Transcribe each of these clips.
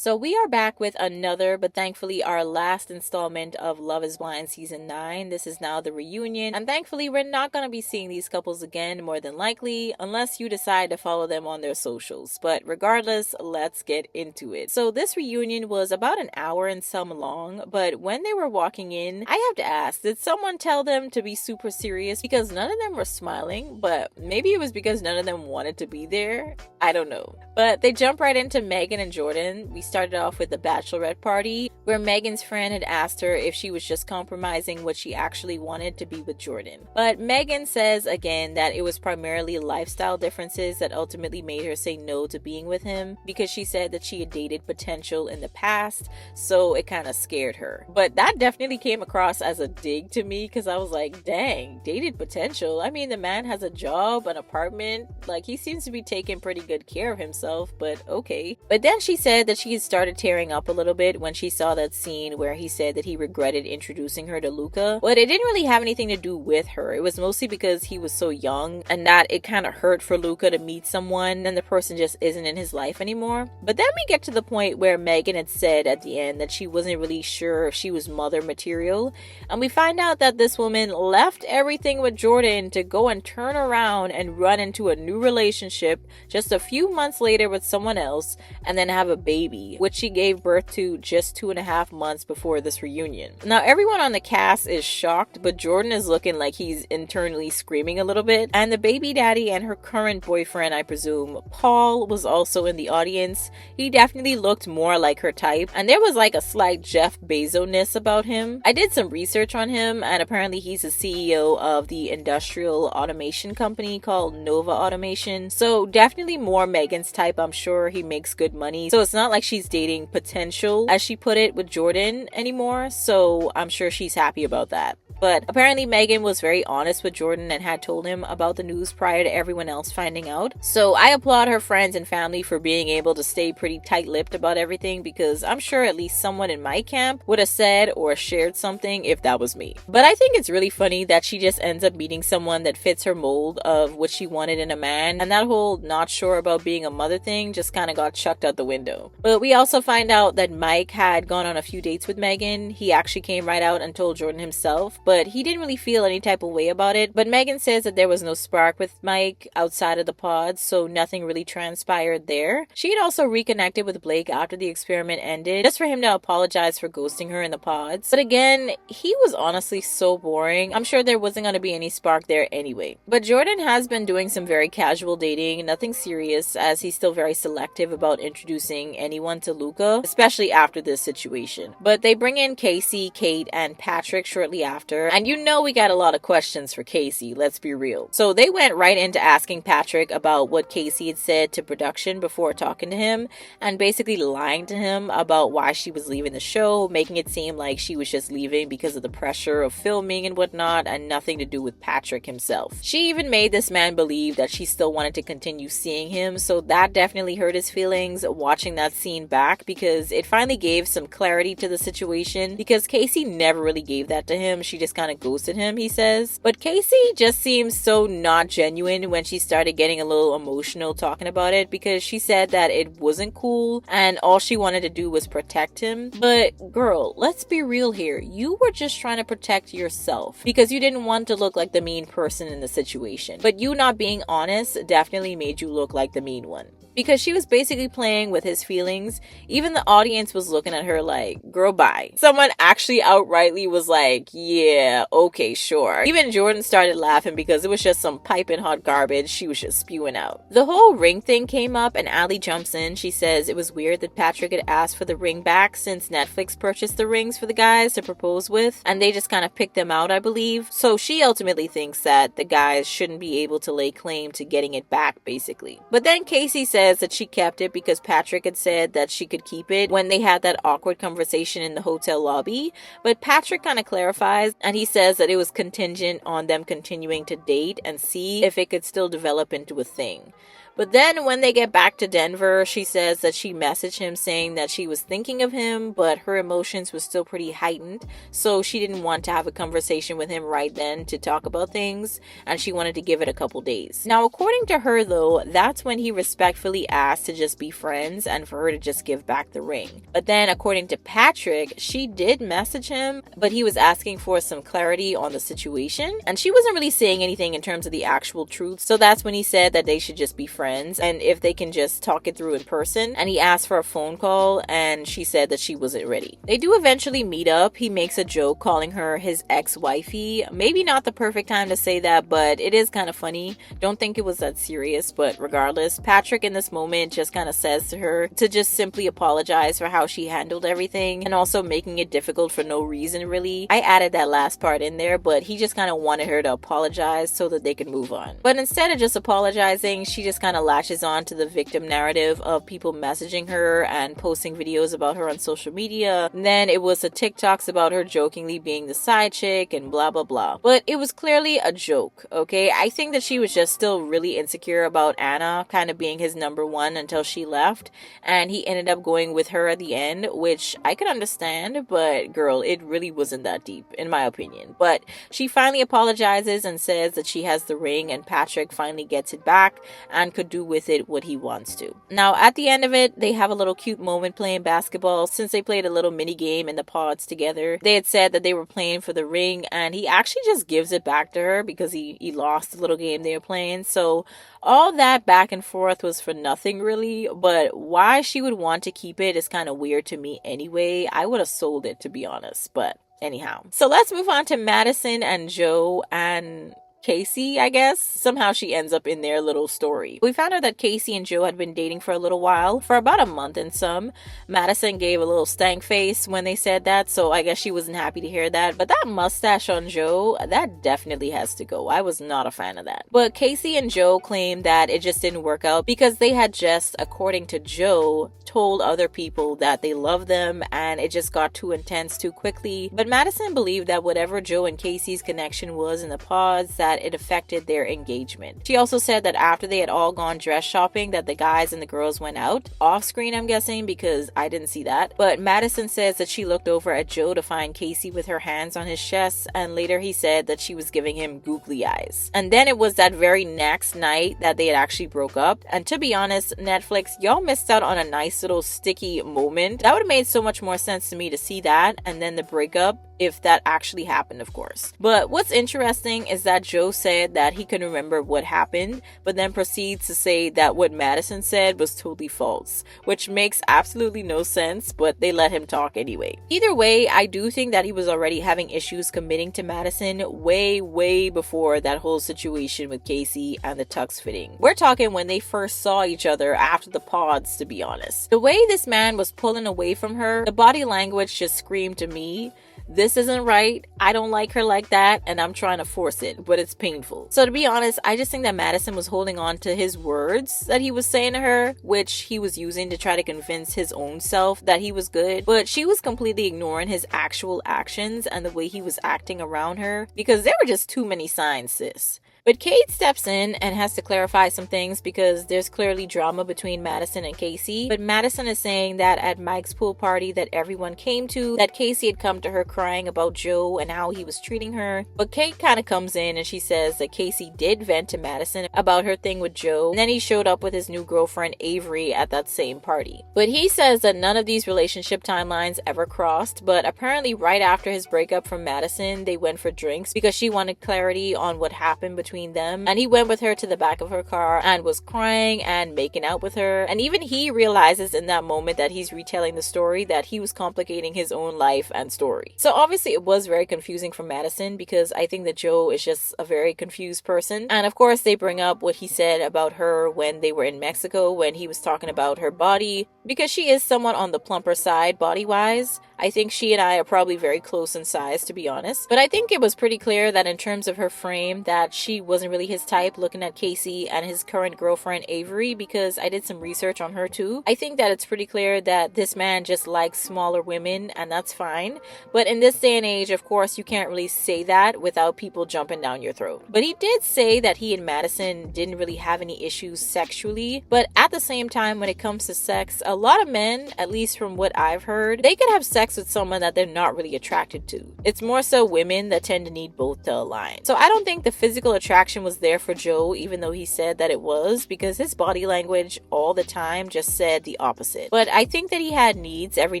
So we are back with another, but thankfully our last installment of Love is Blind Season 9. This is now the reunion, and thankfully we're not going to be seeing these couples again, more than likely, unless you decide to follow them on their socials. But regardless, let's get into it. So this reunion was about an hour and some long, but when they were walking in, I have to ask, did someone tell them to be super serious? Because none of them were smiling, but maybe it was because none of them wanted to be there. I don't know. But they jump right into Megan and Jordan. We started off with the bachelorette party, where Megan's friend had asked her if she was just compromising what she actually wanted to be with Jordan. But Megan says again that it was primarily lifestyle differences that ultimately made her say no to being with him, because she said that she had dated potential in the past, so it kind of scared her. But that definitely came across as a dig to me, because I was like, dang, dated potential? I mean, the man has a job, an apartment, like he seems to be taking pretty good care of himself, but okay. But then she said that she had started tearing up a little bit when she saw that scene where he said that he regretted introducing her to Luca, but it didn't really have anything to do with her. It was mostly because he was so young and that it kind of hurt for Luca to meet someone and the person just isn't in his life anymore. But then we get to the point where Megan had said at the end that she wasn't really sure if she was mother material, and we find out that this woman left everything with Jordan to go and turn around and run into a new relationship just a few months later with someone else and then have a baby, which she gave birth to just 2.5 months before this reunion. Now everyone on the cast is shocked, but Jordan is looking like he's internally screaming a little bit, and the baby daddy and her current boyfriend, I presume, Paul, was also in the audience. He definitely looked more like her type, and there was like a slight Jeff Bezos-ness about him. I did some research on him, and apparently he's the CEO of the industrial automation company called Nova Automation, so definitely more Megan's type. I'm sure he makes good money, so it's not like she's dating potential, as she put it, with Jordan anymore, so I'm sure she's happy about that. But apparently Megan was very honest with Jordan and had told him about the news prior to everyone else finding out. So I applaud her friends and family for being able to stay pretty tight-lipped about everything, because I'm sure at least someone in my camp would have said or shared something if that was me. But I think it's really funny that she just ends up meeting someone that fits her mold of what she wanted in a man, and that whole not sure about being a mother thing just kind of got chucked out the window. But we also find out that Mike had gone on a few dates with Megan. He actually came right out and told Jordan himself, but he didn't really feel any type of way about it. But Megan says that there was no spark with Mike outside of the pod, so nothing really transpired there. She had also reconnected with Blake after the experiment ended, just for him to apologize for ghosting her in the pods. But again, he was honestly so boring. I'm sure there wasn't going to be any spark there anyway. But Jordan has been doing some very casual dating, nothing serious, as he's still very selective about introducing anyone to Luca, especially after this situation. But they bring in Casey, Kate, and Patrick shortly after, and you know we got a lot of questions for Casey, let's be real. So they went right into asking Patrick about what Casey had said to production before talking to him, and basically lying to him about why she was leaving the show, making it seem like she was just leaving because of the pressure of filming and whatnot, and nothing to do with Patrick himself. She even made this man believe that she still wanted to continue seeing him, so that definitely hurt his feelings watching that scene back, because it finally gave some clarity to the situation, because Casey never really gave that to him. She just kind of ghosted him, he says. But Casey just seems so not genuine when she started getting a little emotional talking about it, because she said that it wasn't cool and all she wanted to do was protect him. But girl, let's be real here. You were just trying to protect yourself because you didn't want to look like the mean person in the situation. But you not being honest definitely made you look like the mean one, because she was basically playing with his feelings. Even the audience was looking at her like, girl, bye. Someone actually outrightly was like, yeah, okay, sure. Even Jordan started laughing because it was just some piping hot garbage she was just spewing out. The whole ring thing came up and Allie jumps in. She says it was weird that Patrick had asked for the ring back since Netflix purchased the rings for the guys to propose with, and they just kind of picked them out, I believe. So she ultimately thinks that the guys shouldn't be able to lay claim to getting it back, basically. But then Casey says that she kept it because Patrick had said that she could keep it when they had that awkward conversation in the hotel lobby. But Patrick kind of clarifies, and he says that it was contingent on them continuing to date and see if it could still develop into a thing. But then when they get back to Denver, she says that she messaged him saying that she was thinking of him, but her emotions were still pretty heightened. So she didn't want to have a conversation with him right then to talk about things, and she wanted to give it a couple days. Now, according to her though, that's when he respectfully asked to just be friends and for her to just give back the ring. But then according to Patrick, she did message him, but he was asking for some clarity on the situation, and she wasn't really saying anything in terms of the actual truth. So that's when he said that they should just be friends and if they can just talk it through in person. And he asked for a phone call, and she said that she wasn't ready. They do eventually meet up. He makes a joke calling her his ex-wifey. Maybe not the perfect time to say that, but it is kind of funny. Don't think it was that serious, but regardless, Patrick in this moment just kind of says to her to just simply apologize for how she handled everything and also making it difficult for no reason really. I added that last part in there, but he just kind of wanted her to apologize so that they could move on. But instead of just apologizing, she just kind of latches on to the victim narrative of people messaging her and posting videos about her on social media. And then it was the TikToks about her jokingly being the side chick and blah blah blah. But it was clearly a joke, okay? I think that she was just still really insecure about Anna kind of being his number one until she left, and he ended up going with her at the end, which I could understand, but girl, it really wasn't that deep in my opinion. But she finally apologizes and says that she has the ring, and Patrick finally gets it back and could do with it what he wants to. Now at the end of it, they have a little cute moment playing basketball since they played a little mini game in the pods together. They had said that they were playing for the ring, and he actually just gives it back to her because he lost the little game they were playing. So all that back and forth was for nothing really, but why she would want to keep it is kind of weird to me anyway. I would have sold it, to be honest, but anyhow. So let's move on to Madison and Joe and Casey, I guess. Somehow she ends up in their little story. We found out that Casey and Joe had been dating for a little while, for about a month and some. Madison gave a little stank face when they said that, so I guess she wasn't happy to hear that. But that mustache on Joe, that definitely has to go. I was not a fan of that. But Casey and Joe claimed that it just didn't work out because they had just, according to Joe, told other people that they loved them and it just got too intense too quickly. But Madison believed that whatever Joe and Casey's connection was in the pods, that it affected their engagement. She also said that after they had all gone dress shopping, that the guys and the girls went out. Off screen, I'm guessing, because I didn't see that. But Madison says that she looked over at Joe to find Casey with her hands on his chest, and later he said that she was giving him googly eyes. And then it was that very next night that they had actually broke up. And to be honest, Netflix, y'all missed out on a nice little sticky moment. That would have made so much more sense to me to see that and then the breakup, if that actually happened, of course. But what's interesting is that Joe said that he can remember what happened, but then proceeds to say that what Madison said was totally false, which makes absolutely no sense, but they let him talk anyway. Either way, I do think that he was already having issues committing to Madison way before that whole situation with Casey and the tux fitting. We're talking when they first saw each other after the pods, to be honest. The way this man was pulling away from her, the body language just screamed to me, this isn't right, I don't like her like that, and I'm trying to force it, but it's painful. So to be honest, I just think that Madison was holding on to his words that he was saying to her, which he was using to try to convince his own self that he was good, but she was completely ignoring his actual actions and the way he was acting around her, because there were just too many signs, sis. But Kate steps in and has to clarify some things because there's clearly drama between Madison and Casey. But Madison is saying that at Mike's pool party that everyone came to, that Casey had come to her crying about Joe and how he was treating her. But Kate kind of comes in and she says that Casey did vent to Madison about her thing with Joe, and then he showed up with his new girlfriend Avery at that same party. But he says that none of these relationship timelines ever crossed, but apparently right after his breakup from Madison, they went for drinks because she wanted clarity on what happened between them, and he went with her to the back of her car and was crying and making out with her. And even he realizes in that moment that he's retelling the story, that he was complicating his own life and story. So obviously it was very confusing for Madison because I think that Joe is just a very confused person. And of course they bring up what he said about her when they were in Mexico, when he was talking about her body, because she is somewhat on the plumper side body wise. I think she and I are probably very close in size, to be honest. But I think it was pretty clear that in terms of her frame, that she wasn't really his type, looking at Casey and his current girlfriend Avery, because I did some research on her too. I think that it's pretty clear that this man just likes smaller women, and that's fine. But in this day and age, of course, you can't really say that without people jumping down your throat. But he did say that he and Madison didn't really have any issues sexually. But at the same time, when it comes to sex, a lot of men, at least from what I've heard, they could have sex with someone that they're not really attracted to. It's more so women that tend to need both to align. So I don't think the physical attraction was there for Joe, even though he said that it was, because his body language all the time just said the opposite. But I think that he had needs every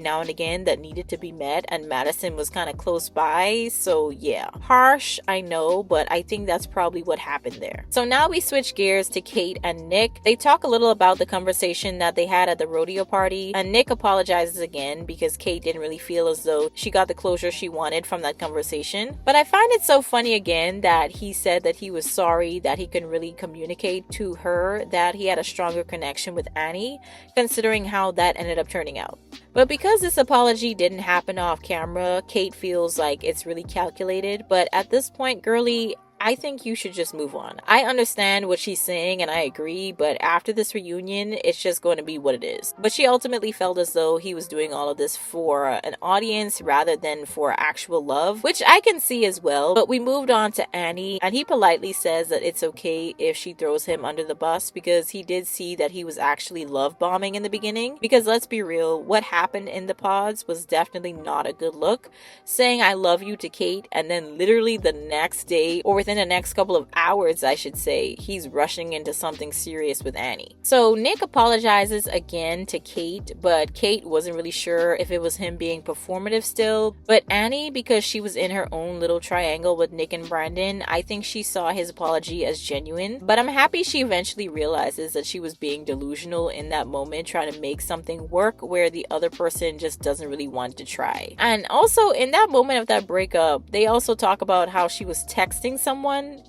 now and again that needed to be met, and Madison was kind of close by, so yeah. Harsh, I know, but I think that's probably what happened there. So now we switch gears to Kate and Nick. They talk a little about the conversation that they had at the rodeo party, and Nick apologizes again because Kate didn't really feel as though she got the closure she wanted from that conversation. But I find it so funny again that he said that he was sorry that he couldn't really communicate to her that he had a stronger connection with Annie, considering how that ended up turning out. But because this apology didn't happen off camera, Kate feels like it's really calculated. But at this point, girly, I think you should just move on. I understand what she's saying and I agree, but after this reunion, it's just going to be what it is. But she ultimately felt as though he was doing all of this for an audience rather than for actual love, which I can see as well. But we moved on to Annie, and he politely says that it's okay if she throws him under the bus because he did see that he was actually love bombing in the beginning. Because let's be real, what happened in the pods was definitely not a good look. Saying I love you to Kate and then literally the next day, or within the next couple of hours, I should say, he's rushing into something serious with Annie. So Nick apologizes again to Kate, but Kate wasn't really sure if it was him being performative still. But Annie, because she was in her own little triangle with Nick and Brandon, I think she saw his apology as genuine. But I'm happy she eventually realizes that she was being delusional in that moment, trying to make something work where the other person just doesn't really want to try. And also in that moment of that breakup, they also talk about how she was texting someone.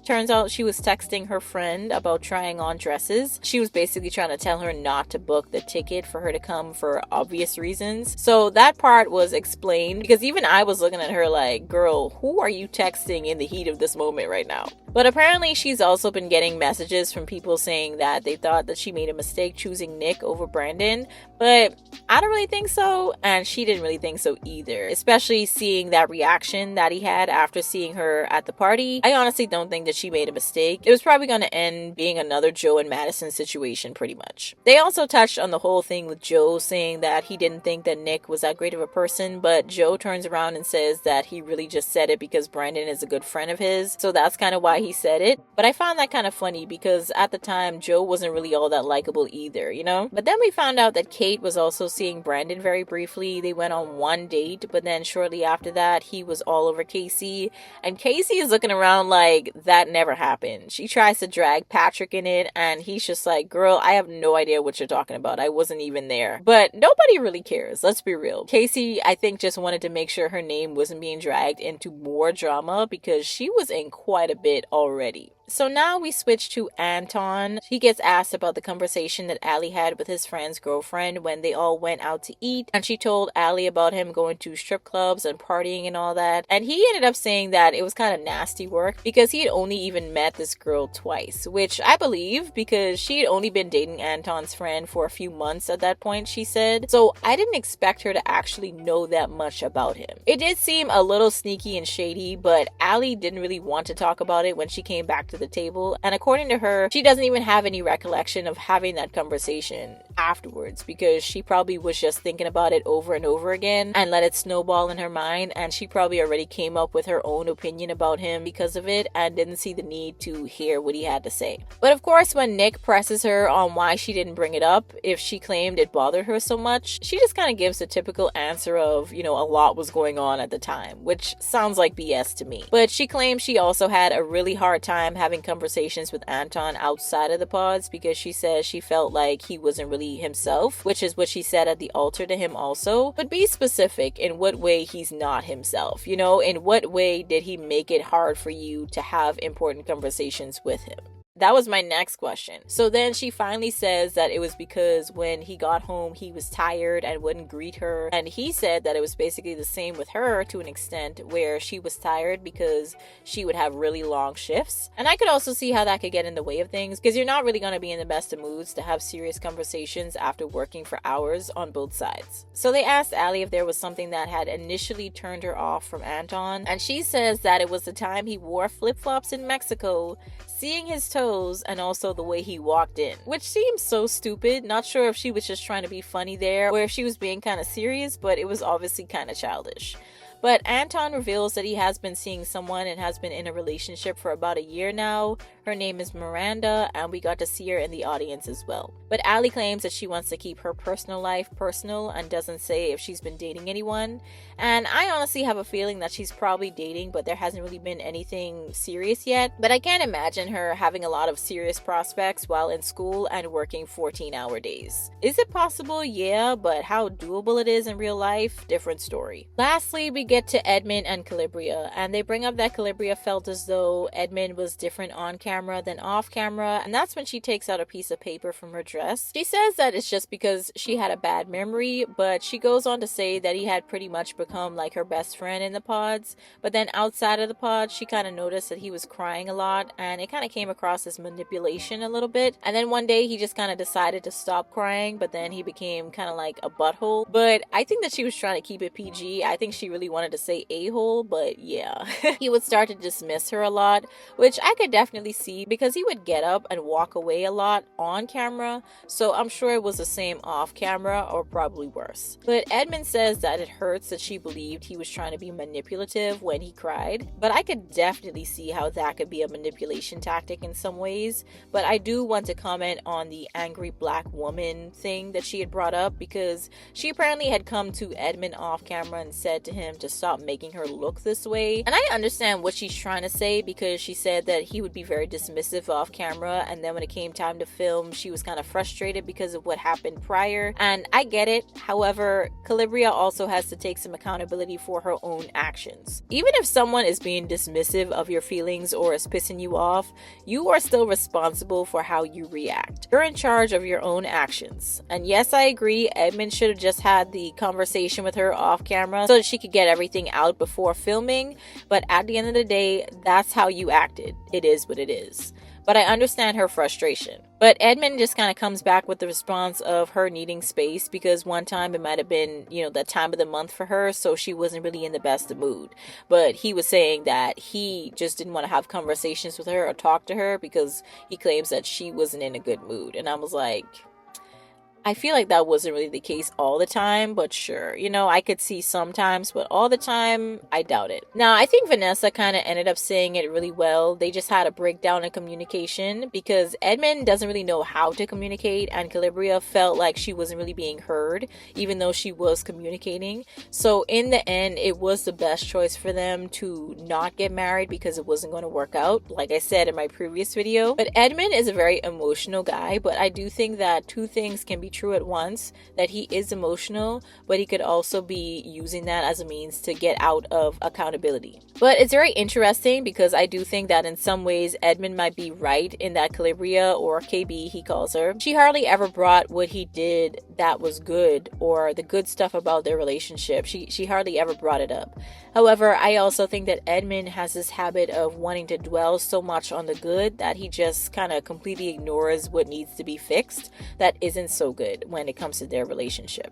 Turns out she was texting her friend about trying on dresses. She was basically trying to tell her not to book the ticket for her to come for obvious reasons. So that part was explained because even I was looking at her like, girl, who are you texting in the heat of this moment right now? But apparently she's also been getting messages from people saying that they thought that she made a mistake choosing Nick over Brandon. But I don't really think so, and she didn't really think so either. Especially seeing that reaction that he had after seeing her at the party. I honestly don't think that she made a mistake. It was probably going to end being another Joe and Madison situation pretty much. They also touched on the whole thing with Joe saying that he didn't think that Nick was that great of a person, but Joe turns around and says that he really just said it because Brandon is a good friend of his, so that's kind of why he said it. But I found that kind of funny because at the time Joe wasn't really all that likable either, you know? But then we found out that Kate was also seeing Brandon very briefly. They went on one date, but then shortly after that he was all over Casey, and Casey is looking around like that never happened. She tries to drag Patrick in it and he's just like, girl, I have no idea what you're talking about. I wasn't even there. But nobody really cares. Let's be real. Casey, I think, just wanted to make sure her name wasn't being dragged into more drama because she was in quite a bit already. So now we switch to Anton. He gets asked about the conversation that Allie had with his friend's girlfriend when they all went out to eat, and she told Allie about him going to strip clubs and partying and all that, and he ended up saying that it was kind of nasty work because he had only even met this girl twice, which I believe because she had only been dating Anton's friend for a few months at that point, she said. So I didn't expect her to actually know that much about him. It did seem a little sneaky and shady, but Allie didn't really want to talk about it when she came back to the table, and according to her, she doesn't even have any recollection of having that conversation afterwards because she probably was just thinking about it over and over again and let it snowball in her mind, and she probably already came up with her own opinion about him because of it and didn't see the need to hear what he had to say. But of course, when Nick presses her on why she didn't bring it up if she claimed it bothered her so much, she just kind of gives the typical answer of, you know, a lot was going on at the time, which sounds like BS to me. But she claims she also had a really hard time having conversations with Anton outside of the pods because she says she felt like he wasn't really himself, which is what she said at the altar to him also. But be specific in what way he's not himself, you know, in what way did he make it hard for you to have important conversations with him? That was my next question. So then she finally says that it was because when he got home, he was tired and wouldn't greet her. And he said that it was basically the same with her to an extent, where she was tired because she would have really long shifts. And I could also see how that could get in the way of things, because you're not really going to be in the best of moods to have serious conversations after working for hours on both sides. So they asked Allie if there was something that had initially turned her off from Anton. And she says that it was the time he wore flip-flops in Mexico, seeing his toes, and also the way he walked in, which seems so stupid. Not sure if she was just trying to be funny there or if she was being kind of serious, but it was obviously kind of childish. But Anton reveals that he has been seeing someone and has been in a relationship for about a year now. Her name is Miranda, and we got to see her in the audience as well. But Allie claims that she wants to keep her personal life personal and doesn't say if she's been dating anyone. And I honestly have a feeling that she's probably dating, but there hasn't really been anything serious yet. But I can't imagine her having a lot of serious prospects while in school and working 14-hour days. Is it possible? Yeah, but how doable it is in real life? Different story. Lastly, we get to Edmund and Calibria, and they bring up that Calibria felt as though Edmund was different on camera than off camera, and that's when she takes out a piece of paper from her dress. She says that it's just because she had a bad memory, but she goes on to say that he had pretty much become like her best friend in the pods, but then outside of the pods, she kind of noticed that he was crying a lot, and it kind of came across as manipulation a little bit. And then one day he just kind of decided to stop crying, but then he became kind of like a butthole. But I think that she was trying to keep it PG. I think she really wanted to say a-hole, but yeah. He would start to dismiss her a lot, which I could definitely see because he would get up and walk away a lot on camera, so I'm sure it was the same off camera or probably worse. But Edmund says that it hurts that she believed he was trying to be manipulative when he cried, but I could definitely see how that could be a manipulation tactic in some ways. But I do want to comment on the angry black woman thing that she had brought up, because she apparently had come to Edmund off camera and said to him to stop making her look this way. And I understand what she's trying to say, because she said that he would be very dismissive off camera, and then when it came time to film, she was kind of frustrated because of what happened prior, and I get it. However, Calibria also has to take some accountability for her own actions. Even if someone is being dismissive of your feelings or is pissing you off, you are still responsible for how you react. You're in charge of your own actions. And yes, I agree, Edmund should have just had the conversation with her off camera so that she could get everything out before filming, but at the end of the day, that's how you acted. It is what it is. But I understand her frustration. But Edmund just kind of comes back with the response of her needing space, because one time it might have been, the time of the month for her, so she wasn't really in the best of mood. But he was saying that he just didn't want to have conversations with her or talk to her because he claims that she wasn't in a good mood. And I was like, I feel like that wasn't really the case all the time, but sure, I could see sometimes, but all the time, I doubt it. Now, I think Vanessa kind of ended up saying it really well. They just had a breakdown in communication because Edmund doesn't really know how to communicate, and Calibria felt like she wasn't really being heard, even though she was communicating. So in the end, it was the best choice for them to not get married because it wasn't going to work out, like I said in my previous video. But Edmund is a very emotional guy, but I do think that two things can be true at once, that he is emotional, but he could also be using that as a means to get out of accountability. But it's very interesting because I do think that in some ways Edmund might be right in that Calibria, or KB he calls her, she hardly ever brought what he did that was good or the good stuff about their relationship. She hardly ever brought it up. However, I also think that Edmund has this habit of wanting to dwell so much on the good that he just kind of completely ignores what needs to be fixed that isn't so good when it comes to their relationship.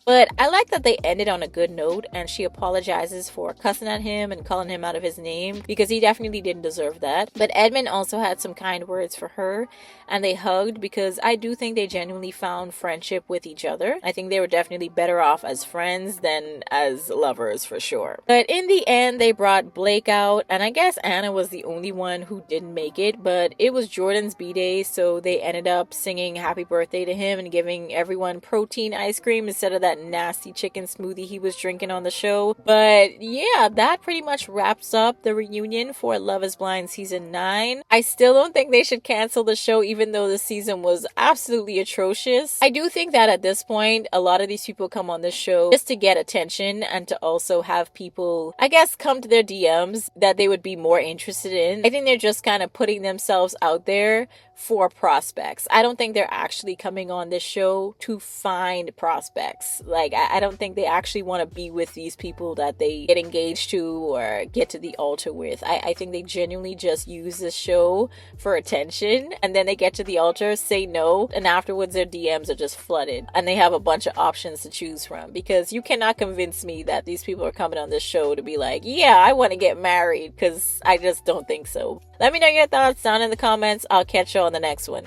But I like that they ended on a good note, and she apologizes for cussing at him and calling him out of his name because he definitely didn't deserve that. But Edmund also had some kind words for her, and they hugged because I do think they genuinely found friendship with each other. I think they were definitely better off as friends than as lovers for sure. But in the end, they brought Blake out, and I guess Anna was the only one who didn't make it, but it was Jordan's b-day, so they ended up singing happy birthday to him and giving everyone protein ice cream instead of that that nasty chicken smoothie he was drinking on the show. But yeah, that pretty much wraps up the reunion for Love is Blind season 9. I still don't think they should cancel the show, even though the season was absolutely atrocious. I do think that at this point, a lot of these people come on this show just to get attention and to also have people, I guess, come to their DMs that they would be more interested in. I think they're just kind of putting themselves out there for prospects. I don't think they're actually coming on this show to find prospects. Like, I don't think they actually want to be with these people that they get engaged to or get to the altar with. I think they genuinely just use this show for attention, and then they get to the altar, say no, and afterwards their DMs are just flooded and they have a bunch of options to choose from, because you cannot convince me that these people are coming on this show to be like, yeah, I want to get married, because I just don't think so. Let me know your thoughts down in the comments. I'll catch you on the next one.